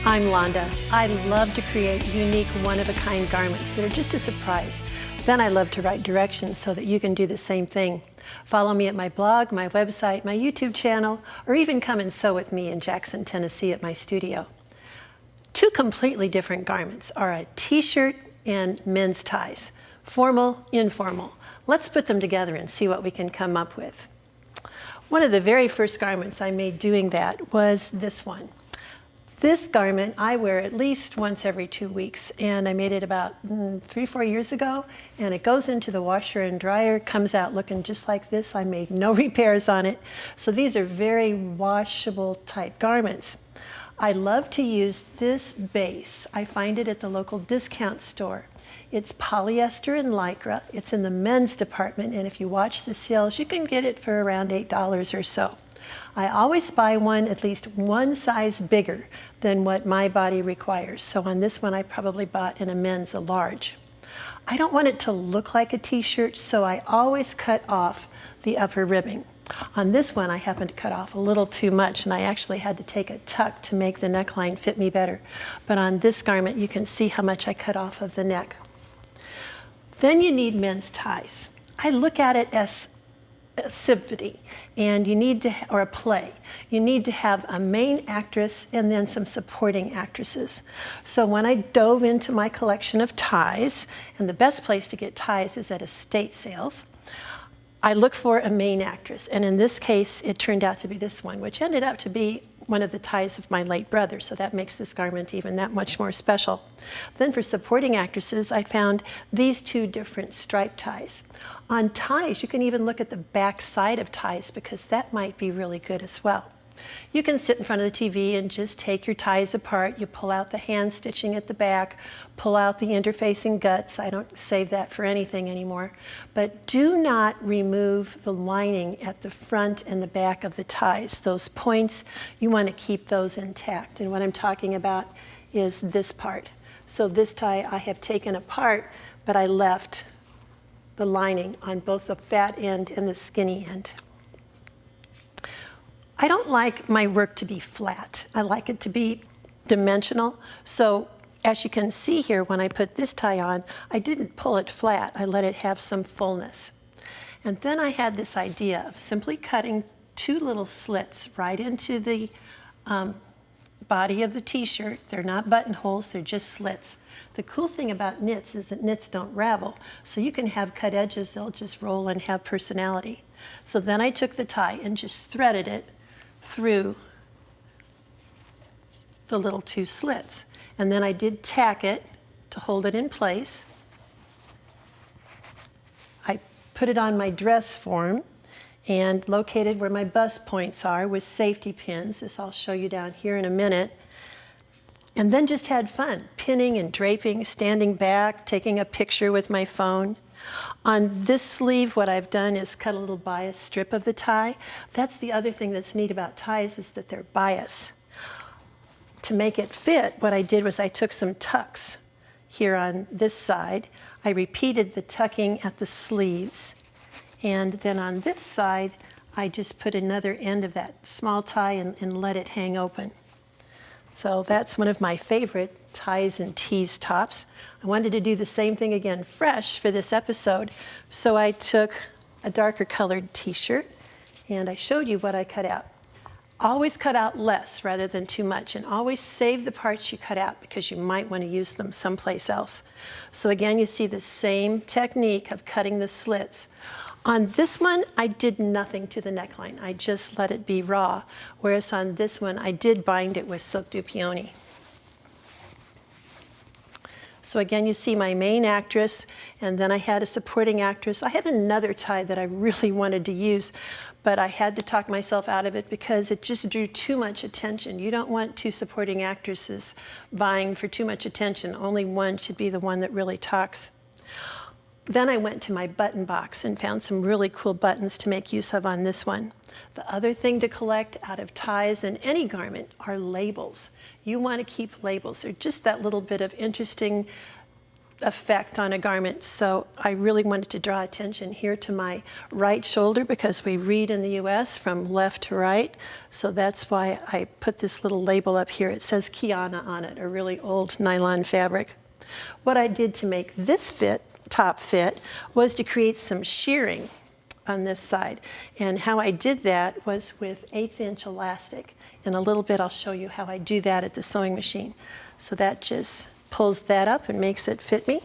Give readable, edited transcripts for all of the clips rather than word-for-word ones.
I'm Londa. I love to create unique, one-of-a-kind garments that are just a surprise. Then I love to write directions so that you can do the same thing. Follow me at my blog, my website, my YouTube channel, or even come and sew with me in Jackson, Tennessee at my studio. Two completely different garments are a t-shirt and men's ties. Formal, informal. Let's put them together and see what we can come up with. One of the very first garments I made doing that was this one. This garment I wear at least once every 2 weeks, and I made it about 3-4 years ago, and it goes into the washer and dryer, comes out looking just like this. I made no repairs on it. So these are very washable type garments. I love to use this base. I find it at the local discount store. It's polyester and lycra. It's in the men's department, and if you watch the sales, you can get it for around $8 or so. I always buy one at least one size bigger than what my body requires. So on this one, I probably bought in a men's a large. I don't want it to look like a t-shirt, so I always cut off the upper ribbing. On this one, I happened to cut off a little too much, and I actually had to take a tuck to make the neckline fit me better. But on this garment, you can see how much I cut off of the neck. Then you need men's ties. I look at it as a symphony, and you need to, or a play, you need to have a main actress and then some supporting actresses. So when I dove into my collection of ties, and the best place to get ties is at estate sales, I look for a main actress, and in this case it turned out to be this one, which ended up to be one of the ties of my late brother, so that makes this garment even that much more special. Then for supporting actresses, I found these two different stripe ties. On ties, you can even look at the back side of ties because that might be really good as well. You can sit in front of the TV and just take your ties apart. You pull out the hand stitching at the back, pull out the interfacing guts. I don't save that for anything anymore. But do not remove the lining at the front and the back of the ties. Those points, you want to keep those intact. And what I'm talking about is this part. So this tie I have taken apart, but I left the lining on both the fat end and the skinny end. I don't like my work to be flat. I like it to be dimensional. So as you can see here, when I put this tie on, I didn't pull it flat. I let it have some fullness. And then I had this idea of simply cutting two little slits right into the body of the t-shirt. They're not buttonholes, they're just slits. The cool thing about knits is that knits don't ravel, so you can have cut edges, they'll just roll and have personality. So then I took the tie and just threaded it through the little two slits. And then I did tack it to hold it in place. I put it on my dress form and located where my bust points are with safety pins. This I'll show you down here in a minute. And then just had fun, pinning and draping, standing back, taking a picture with my phone. On this sleeve, what I've done is cut a little bias strip of the tie. That's the other thing that's neat about ties is that they're bias. To make it fit, what I did was I took some tucks here on this side. I repeated the tucking at the sleeves. And then on this side, I just put another end of that small tie and let it hang open. So that's one of my favorite ties and tees tops. I wanted to do the same thing again fresh for this episode, so I took a darker colored t-shirt and I showed you what I cut out. Always cut out less rather than too much, and always save the parts you cut out because you might want to use them someplace else. So again, you see the same technique of cutting the slits. On this one, I did nothing to the neckline. I just let it be raw, whereas on this one, I did bind it with silk du peony. So again, you see my main actress, and then I had a supporting actress. I had another tie that I really wanted to use, but I had to talk myself out of it because it just drew too much attention. You don't want two supporting actresses vying for too much attention. Only one should be the one that really talks. Then I went to my button box and found some really cool buttons to make use of on this one. The other thing to collect out of ties in any garment are labels. You want to keep labels. They're just that little bit of interesting effect on a garment. So I really wanted to draw attention here to my right shoulder because we read in the US from left to right. So that's why I put this little label up here. It says Kiana on it, a really old nylon fabric. What I did to make this top fit was to create some shearing on this side. And how I did that was with 1/8 inch elastic. In a little bit I'll show you how I do that at the sewing machine. So that just pulls that up and makes it fit me.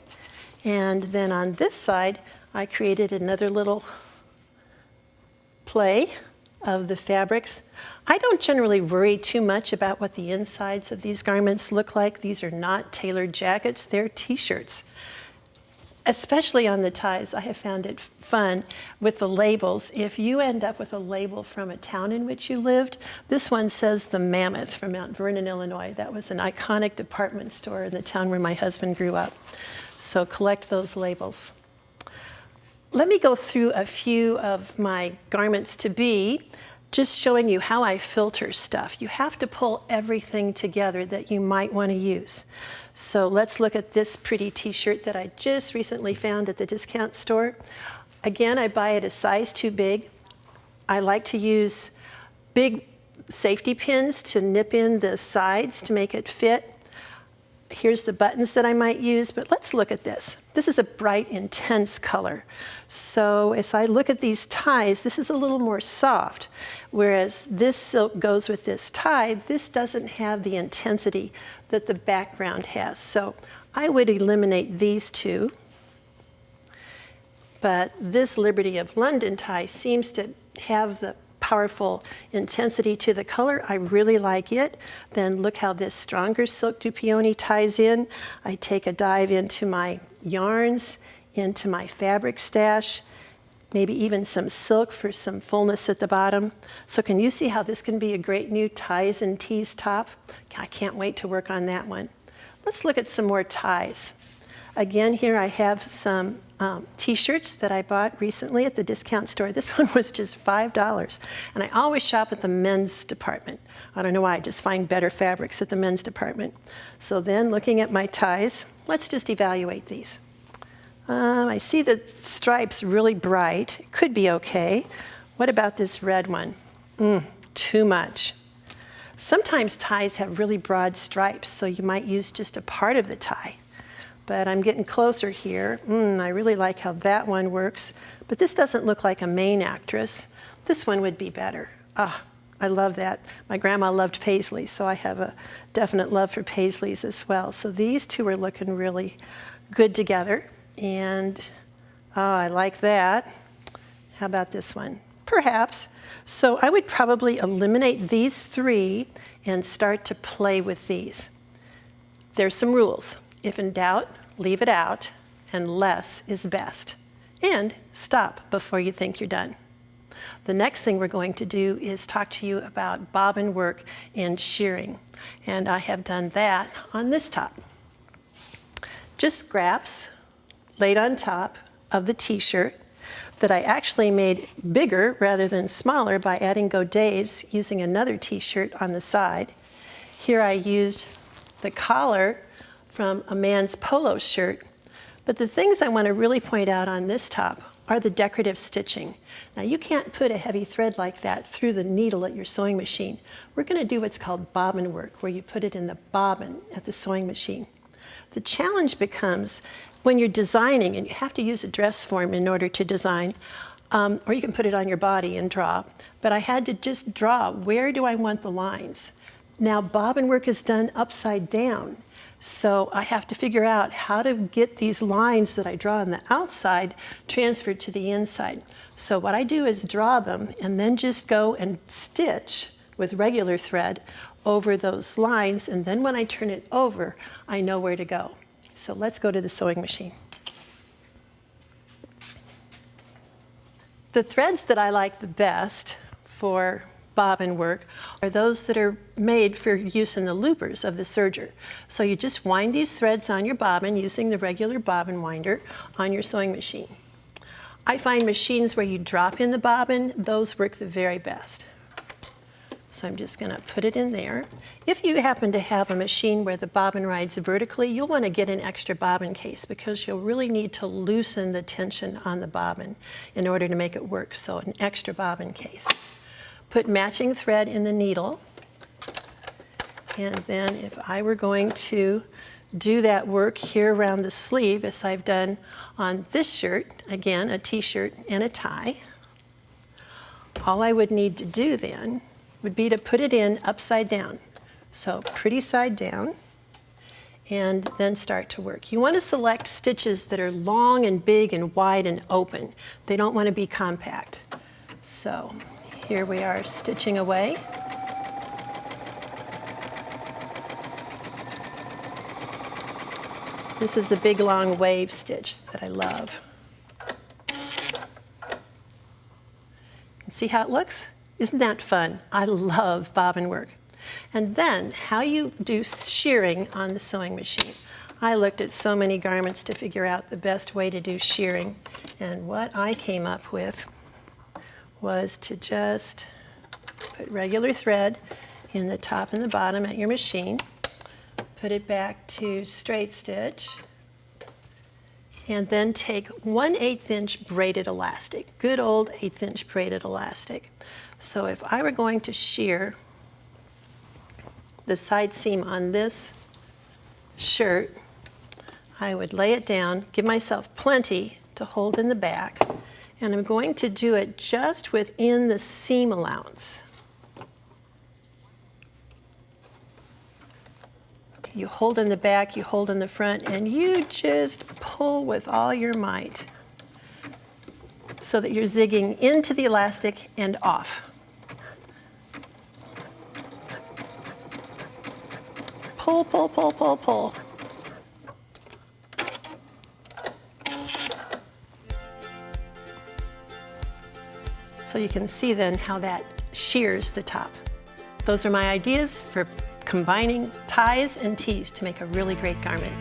And then on this side I created another little play of the fabrics. I don't generally worry too much about what the insides of these garments look like. These are not tailored jackets, they're t-shirts. Especially on the ties, I have found it fun with the labels. If you end up with a label from a town in which you lived, this one says the Mammoth from Mount Vernon, Illinois. That was an iconic department store in the town where my husband grew up. So collect those labels. Let me go through a few of my garments to be, just showing you how I filter stuff. You have to pull everything together that you might want to use. So let's look at this pretty t-shirt that I just recently found at the discount store. Again, I buy it a size too big. I like to use big safety pins to nip in the sides to make it fit. Here's the buttons that I might use, but let's look at this. This is a bright, intense color. So as I look at these ties, this is a little more soft, whereas this silk goes with this tie. This doesn't have the intensity that the background has. So I would eliminate these two, but this Liberty of London tie seems to have the powerful intensity to the color. I really like it. Then look how this stronger silk du peony ties in. I take a dive into my yarns, into my fabric stash, maybe even some silk for some fullness at the bottom. So can you see how this can be a great new ties and tees top? I can't wait to work on that one. Let's look at some more ties. Again, here I have some t-shirts that I bought recently at the discount store. This one was just $5. And I always shop at the men's department. I don't know why, I just find better fabrics at the men's department. So then looking at my ties, let's just evaluate these. I see the stripes really bright. It could be okay. What about this red one? Too much. Sometimes ties have really broad stripes, so you might use just a part of the tie. But I'm getting closer here. I really like how that one works. But this doesn't look like a main actress. This one would be better. I love that. My grandma loved Paisley, so I have a definite love for Paisleys as well. So these two are looking really good together. And I like that. How about this one? Perhaps. So I would probably eliminate these three and start to play with these. There's some rules. If in doubt, leave it out, and less is best. And stop before you think you're done. The next thing we're going to do is talk to you about bobbin work and shearing. And I have done that on this top. Just scraps laid on top of the t-shirt that I actually made bigger rather than smaller by adding godets using another t-shirt on the side. Here I used the collar from a man's polo shirt. But the things I want to really point out on this top are the decorative stitching. Now you can't put a heavy thread like that through the needle at your sewing machine. We're going to do what's called bobbin work, where you put it in the bobbin at the sewing machine. The challenge becomes when you're designing, and you have to use a dress form in order to design, or you can put it on your body and draw. But I had to just draw, where do I want the lines? Now bobbin work is done upside down. So I have to figure out how to get these lines that I draw on the outside transferred to the inside. So what I do is draw them and then just go and stitch with regular thread over those lines. And then when I turn it over, I know where to go. So let's go to the sewing machine. The threads that I like the best for bobbin work are those that are made for use in the loopers of the serger. So you just wind these threads on your bobbin using the regular bobbin winder on your sewing machine. I find machines where you drop in the bobbin, those work the very best. So I'm just going to put it in there. If you happen to have a machine where the bobbin rides vertically, you'll want to get an extra bobbin case because you'll really need to loosen the tension on the bobbin in order to make it work. So an extra bobbin case. Put matching thread in the needle. And then if I were going to do that work here around the sleeve, as I've done on this shirt, again, a t-shirt and a tie, all I would need to do then would be to put it in upside down. So pretty side down, and then start to work. You want to select stitches that are long and big and wide and open. They don't want to be compact. So here we are stitching away. This is the big long wave stitch that I love. See how it looks? Isn't that fun? I love bobbin work. And then how you do shearing on the sewing machine. I looked at so many garments to figure out the best way to do shearing, and what I came up with was to just put regular thread in the top and the bottom at your machine, put it back to straight stitch, and then take 1/8 inch braided elastic, good old 1/8 inch braided elastic. So if I were going to shear the side seam on this shirt, I would lay it down, give myself plenty to hold in the back, and I'm going to do it just within the seam allowance. You hold in the back, you hold in the front, and you just pull with all your might so that you're zigging into the elastic and off. Pull, pull, pull, pull, pull. So you can see then how that shears the top. Those are my ideas for combining ties and tees to make a really great garment.